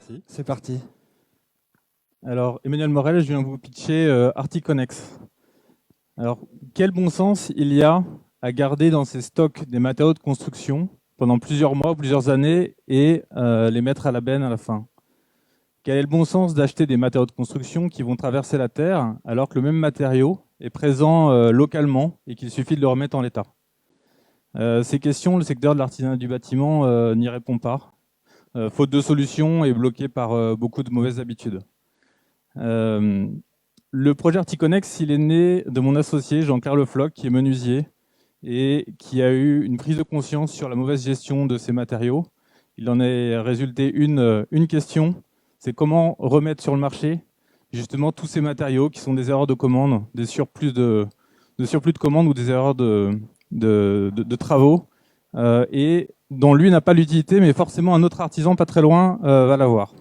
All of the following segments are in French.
parti. C'est parti. Alors, Emmanuel Morel, je viens vous pitcher Articonex. Alors, quel bon sens il y a à garder dans ses stocks des matériaux de construction pendant plusieurs mois, plusieurs années et les mettre à la benne à la fin? Quel est le bon sens d'acheter des matériaux de construction qui vont traverser la Terre alors que le même matériau est présent localement et qu'il suffit de le remettre en l'état? Ces questions, le secteur de l'artisanat du bâtiment n'y répond pas, faute de solutions et bloqué par beaucoup de mauvaises habitudes. Le projet Articonex, il est né de mon associé Jean-Claire Le Floch, qui est menuisier et qui a eu une prise de conscience sur la mauvaise gestion de ces matériaux. Il en est résulté une question, c'est comment remettre sur le marché justement tous ces matériaux qui sont des erreurs de commande, des surplus de commandes ou des erreurs de travaux, et dont lui n'a pas l'utilité, mais forcément un autre artisan pas très loin va l'avoir.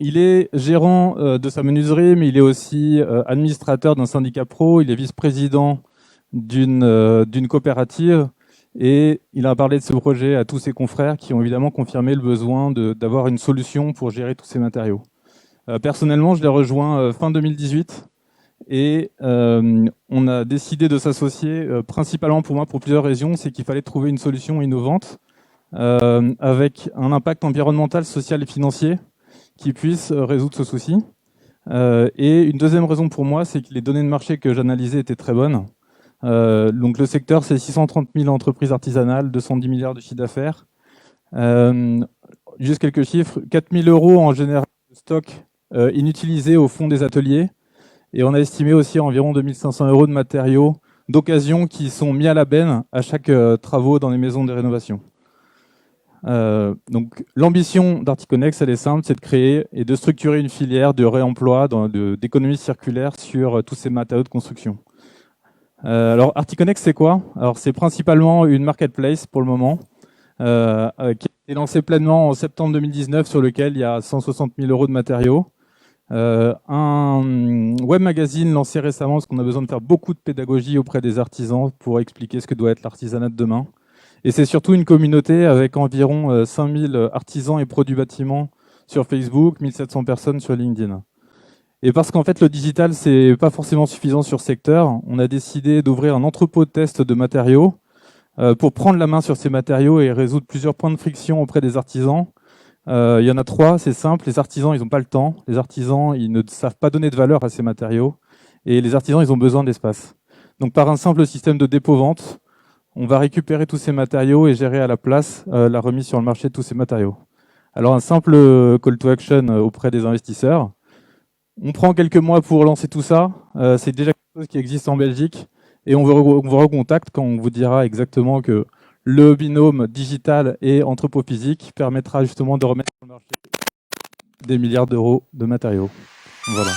Il est gérant de sa menuiserie, mais il est aussi administrateur d'un syndicat pro, il est vice-président d'une coopérative, et il a parlé de ce projet à tous ses confrères qui ont évidemment confirmé le besoin d'avoir une solution pour gérer tous ces matériaux. Personnellement, je l'ai rejoint fin 2018, et on a décidé de s'associer principalement pour moi pour plusieurs raisons. C'est qu'il fallait trouver une solution innovante avec un impact environnemental, social et financier qui puisse résoudre ce souci. Et une deuxième raison pour moi, c'est que les données de marché que j'analysais étaient très bonnes. Donc le secteur, c'est 630 000 entreprises artisanales, 210 milliards de chiffre d'affaires. Juste quelques chiffres, 4 000 € en général de stock inutilisés au fond des ateliers. Et on a estimé aussi environ 2 500 € de matériaux d'occasion qui sont mis à la benne à chaque travaux dans les maisons de rénovation. Donc l'ambition d'Articonex, elle est simple, c'est de créer et de structurer une filière de réemploi, d'économie circulaire sur tous ces matériaux de construction. Alors Articonex, c'est quoi? Alors c'est principalement une marketplace pour le moment, qui a été lancée pleinement en septembre 2019, sur lequel il y a 160 000 € de matériaux. Un web magazine lancé récemment, parce qu'on a besoin de faire beaucoup de pédagogie auprès des artisans pour expliquer ce que doit être l'artisanat de demain. Et c'est surtout une communauté avec environ 5000 artisans et pros du bâtiment sur Facebook, 1700 personnes sur LinkedIn. Et parce qu'en fait, le digital, c'est pas forcément suffisant sur ce secteur, on a décidé d'ouvrir un entrepôt de test de matériaux pour prendre la main sur ces matériaux et résoudre plusieurs points de friction auprès des artisans. Il y en a 3, c'est simple. Les artisans, ils n'ont pas le temps. Les artisans, ils ne savent pas donner de valeur à ces matériaux. Et les artisans, ils ont besoin d'espace. Donc par un simple système de dépôt-vente, on va récupérer tous ces matériaux et gérer à la place la remise sur le marché de tous ces matériaux. Alors un simple call to action auprès des investisseurs. On prend quelques mois pour lancer tout ça. C'est déjà quelque chose qui existe en Belgique. Et on vous recontacte quand on vous dira exactement que le binôme digital et entrepôt physique permettra justement de remettre sur le marché des milliards d'euros de matériaux. Voilà.